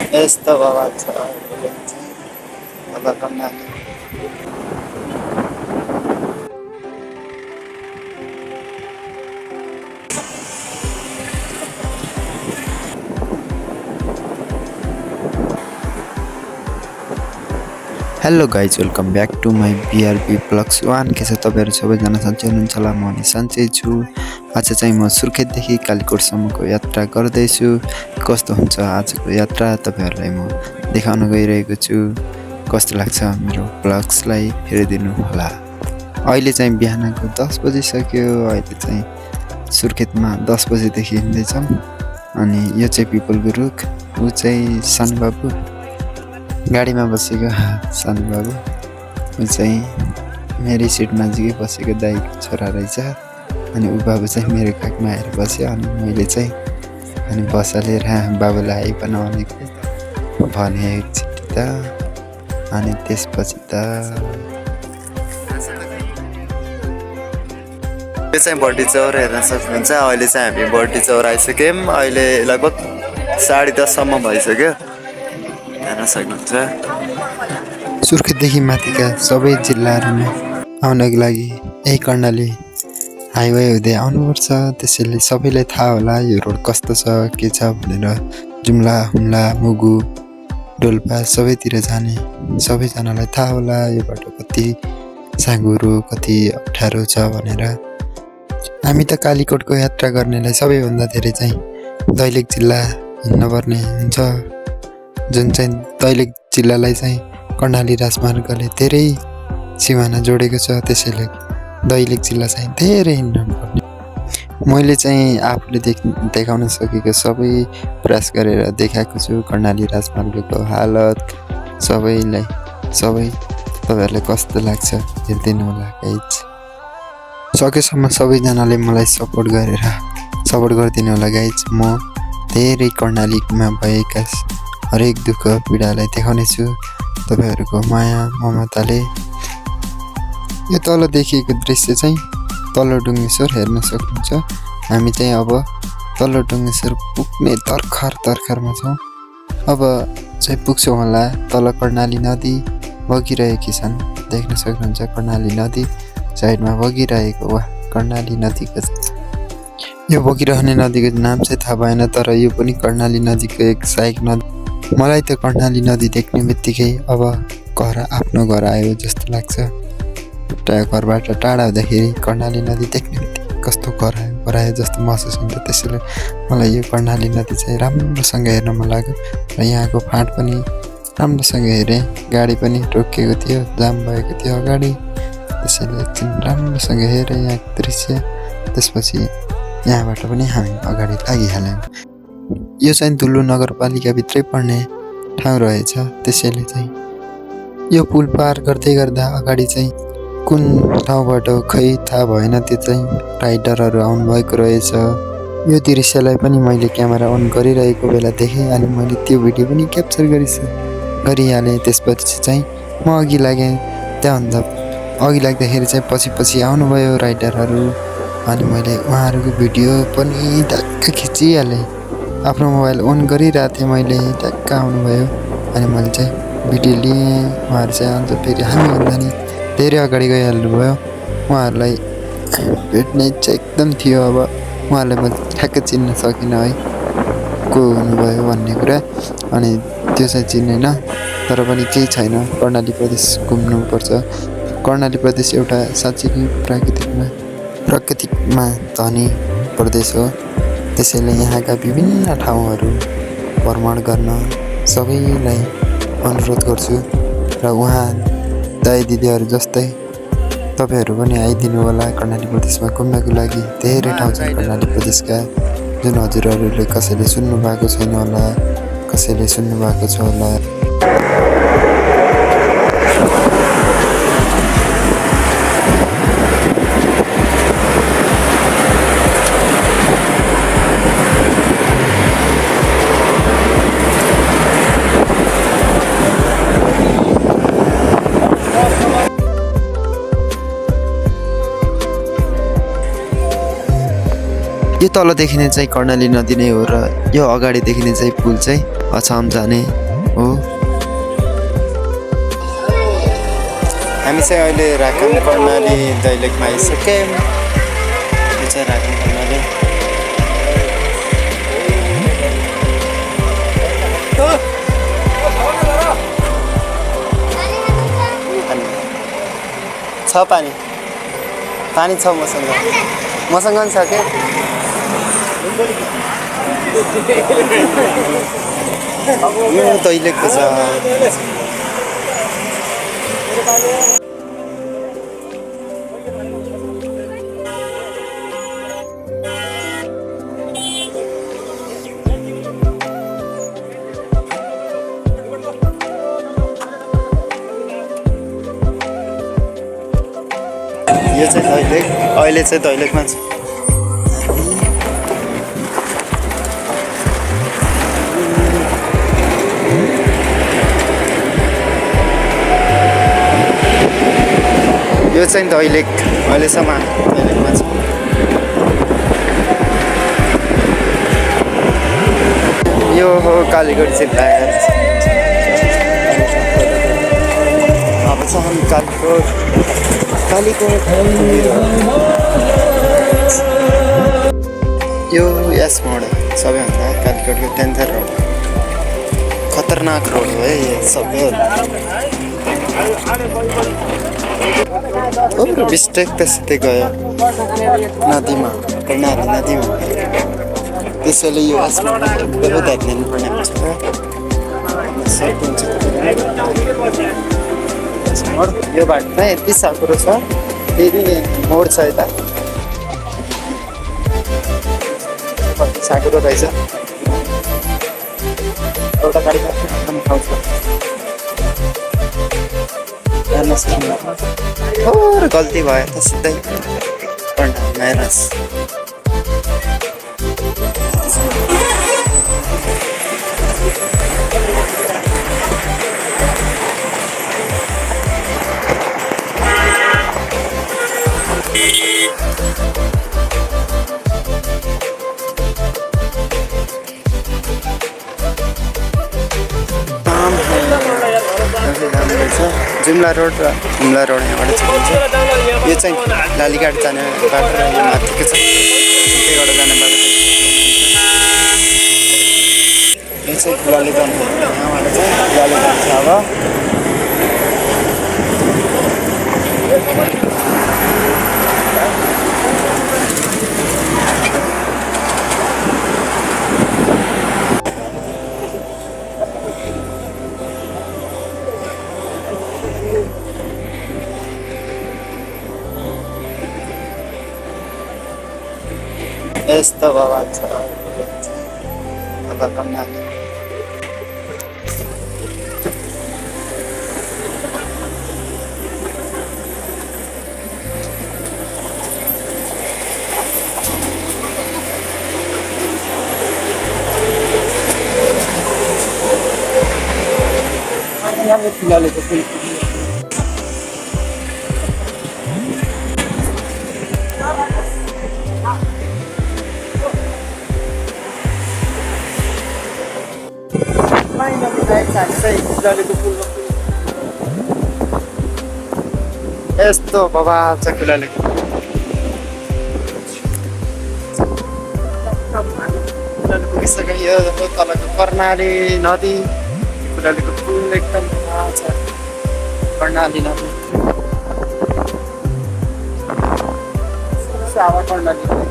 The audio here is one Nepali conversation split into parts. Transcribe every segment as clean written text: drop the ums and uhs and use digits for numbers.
यस्तो बाबा छ बाबा Karnali. Hello guys, welcome back to my BRB blogs one. के छ तपाईँहरू सबैजना सन्चै हुनुहुन्छ होला? म नि सन्चै छु। आज चाहिँ म सुर्खेतदेखि कालीकोटसम्मको यात्रा गर्दैछु। कस्तो हुन्छ आजको यात्रा तपाईँहरूलाई म देखाउन गइरहेको छु। कस्तो लाग्छ मेरो ब्लग्सलाई हेरिदिनु होला। अहिले चाहिँ बिहानको 10 बजिसक्यो। अहिले चाहिँ सुर्खेतमा 10 बजेदेखि हिँड्दैछौँ। अनि यो चाहिँ पिपलको रुख, ऊ चाहिँ सानबाबु गाडीमा बसेको सानो बाबु, ऊ चाहिँ मेरै सिट नजिकै बसेको दाइको छोरा रहेछ। अनि ऊ बाबु चाहिँ मेरो काखमा आएर बस्यो। अनि मैले चाहिँ अनि बसालेर बाबुलाई आइ बनाउनेको भने एकचोटि त। अनि त्यसपछि त यो चाहिँ बर्डी चौर हेर्न सक्नुहुन्छ। अहिले चाहिँ हामी बर्डी चौर आइसक्यौँ। अहिले लगभग 10:30 भइसक्यो, हेर्न सक्नुहुन्छ। सुर्खेतदेखि माथिका सबै जिल्लाहरूमा आउनको लागि यही कर्णाली हाइवे हुँदै आउनुपर्छ। त्यसैले सबैलाई थाहा होला यो रोड कस्तो छ के छ भनेर। जुम्ला, हुम्ला, मुगु, डोल्पा सबैतिर जाने सबैजनालाई थाहा होला यो बाटो कति साँघुरो कति अप्ठ्यारो छ भनेर। हामी त कालीकोटको यात्रा गर्नेलाई सबैभन्दा धेरै चाहिँ दैलेख जिल्ला हिँड्नुपर्ने हुन्छ, जुन चाहिँ दैलेख जिल्लालाई चाहिँ कर्णाली राजमार्गले धेरै सिमाना जोडेको छ। त्यसैले दैलेख जिल्ला चाहिँ धेरै हिँड्नुपर्ने। मैले चाहिँ आफूले देखाउन सकेको सबै प्रयास गरेर देखाएको छु। कर्णाली राजमार्गको हालत सबैलाई तपाईँहरूलाई कस्तो लाग्छ हेरिदिनु होला गाइज। सकेसम्म सबैजनाले मलाई सपोर्ट गरिदिनु होला गाइज। म धेरै कर्णालीमा भएका हरेक दुःख पीडालाई देखाउने छु तपाईँहरूको माया ममताले। यो तल देखिएको दृश्य चाहिँ तल्लो डुङ्गेश्वर हेर्न सक्नुहुन्छ। हामी चाहिँ अब तल्लो डुङ्गेश्वर पुग्ने तर्खरमा छौँ। अब चाहिँ पुग्छौँ होला। तल कर्णाली नदी बगिरहेकी छन्, देख्न सक्नुहुन्छ। कर्णाली नदी साइडमा बगिरहेको वा कर्णाली नदीको यो बगिरहने नदीको नाम चाहिँ थाहा भएन, तर यो पनि कर्णाली नदीको एक सहायक नदी। मलाई त कर्णाली नदी देख्ने बित्तिकै अब आफ्नो घर आयो जस्तो लाग्छ। घरबाट टाढा हुँदाखेरि कर्णाली नदी देख्ने बित्तिकै कस्तो घर आयो जस्तो महसुस हुन्छ। त्यसैले मलाई यो कर्णाली नदी चाहिँ राम्रोसँग हेर्न मन लाग्यो। र यहाँको फाँट पनि राम्रोसँग हेरेँ। गाडी पनि रोकिएको थियो, जाम भएको थियो अगाडि। त्यसैले एकछिन राम्रोसँग हेरेँ यहाँको दृश्य। त्यसपछि यहाँबाट पनि हामी अगाडि लागिहाल्यौँ। यो चाहिँ दुल्लु नगरपालिकाभित्रै पर्ने ठाउँ रहेछ। त्यसैले चाहिँ यो पुल पार गर्दै गर्दा अगाडि चाहिँ कुन ठाउँबाट खै थाहा भएन, त्यो चाहिँ राइडरहरू आउनुभएको रहेछ। यो दृश्यलाई पनि मैले क्यामेरा अन गरिरहेको बेला देखेँ। अनि मैले त्यो भिडियो पनि क्याप्चर गरिहालेँ। त्यसपछि चाहिँ म अघि लागेँ। त्यहाँभन्दा अघि लाग्दाखेरि चाहिँ पछि आउनुभयो राइडरहरू। अनि मैले उहाँहरूको भिडियो पनि ट्याक्क खिचिहालेँ। आफ्नो मोबाइल अन गरिरहेको थिएँ मैले, ट्याक्क आउनुभयो। अनि मैले चाहिँ भिडियो लिएँ। उहाँहरू चाहिँ अन्त फेरि हामीभन्दा नि धेरै अगाडि गइहाल्नुभयो। उहाँहरूलाई भेट्ने इच्छा एकदम थियो। अब उहाँहरूलाई म ठ्याक्क चिन्न सकिनँ है को हुनुभयो भन्ने कुरा। अनि त्यो चाहिँ चिनेन, तर पनि केही छैन। कर्णाली प्रदेश घुम्नुपर्छ। कर्णाली प्रदेश एउटा साँच्चै प्राकृतिकमा धनी प्रदेश हो। त्यसैले यहाँका विभिन्न ठाउँहरू भ्रमण गर्न सबैलाई अनुरोध गर्छु। र उहाँ दाइ दिदीहरू जस्तै तपाईँहरू पनि आइदिनु होला कर्णाली प्रदेशमा घुम्नको लागि। धेरै ठाउँ छ कर्णाली प्रदेशका जुन हजुरहरूले कसैले सुन्नु भएको छैन होला, कसैले सुन्नु भएको छ होला। यो तल देखिने चाहिँ कर्णाली नदी नै हो। र यो अगाडि देखिने चाहिँ पुल चाहिँ अछाम जाने हो। हामी चाहिँ अहिले राखन कर्णाली दैलेखमा आइसक्यौँ। यो चाहिँ राखन कर्णाली। छ पानी पानी छ मसँग पनि छ क्या। यो दैलेखको छ। यो चाहिँ दैलेख अहिले चाहिँ दैलेखमा छ। यो चाहिँ दैलेख अहिलेसम्म दैलेखमा छ। यो हो कालीकोट जिल्ला। अब छ हामी कालीकोट यो यस मोड सबैभन्दा कालीकोटको डेन्जर रोड, खतरनाक रोड हो है यो सबै। बिस्टेक त्यस्तै गयो नदीमा, कर्णाली नदीमा। त्यसैले यो यस मोड एकदमै ध्यान दिनुपर्ने हुन्छ। यो बाटोमा यति साँघुरो छ, फेरि मोड छ यता कति साँघुरो रहेछ। एउटा गाडी पनि ठाउँ छ गल्ती भयो त सिधै कर्णाली। जुम्ला रोड र हुम्ला रोड यहाँबाट छिरिन्छ। यो चाहिँ लालीघाट जाने बाटो र यो माथिको छ सिधैबाट जाने बाटो। यो चाहिँ लालीगञ्ज, यहाँबाट चाहिँ लालीगञ्ज छ। यस्तो बाबा छ कर्णाली। यहाँ फिलहाल तो यस्तो बवाल छ खुलाले। पुगिसक्यो यो तलको कर्णाली नदी। खुलालेको पुल एकदम छ कर्णाली नदी। कर्णाली एकदम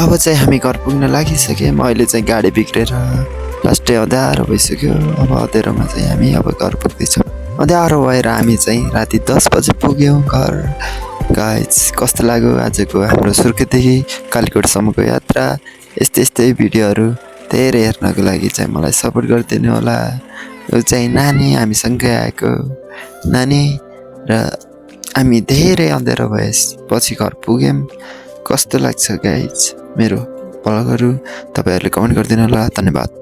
अब चाहिँ हामी घर पुग्न लागिसक्यौँ। अहिले चाहिँ गाडी बिग्रेर लास्टै अँध्यारो भइसक्यो। अब अँध्यारोमा चाहिँ हामी अब घर पुग्दैछौँ। अँध्यारो भएर हामी चाहिँ राति 10 बजे पुग्यौँ घर। गाइज कस्तो लाग्यो आजको हाम्रो सुर्खेतदेखि कालीकोटसम्मको यात्रा। यस्तै भिडियोहरू धेरै हेर्नको लागि चाहिँ मलाई सपोर्ट गरिदिनु होला। यो चाहिँ नानी हामीसँगै आएको नानी र हामी धेरै अँध्यारो भएपछि घर पुग्यौँ। कस्तो लाग्छ गाइज मेरो पलहरू तपाईँहरूले कमेन्ट गरिदिनु होला। धन्यवाद।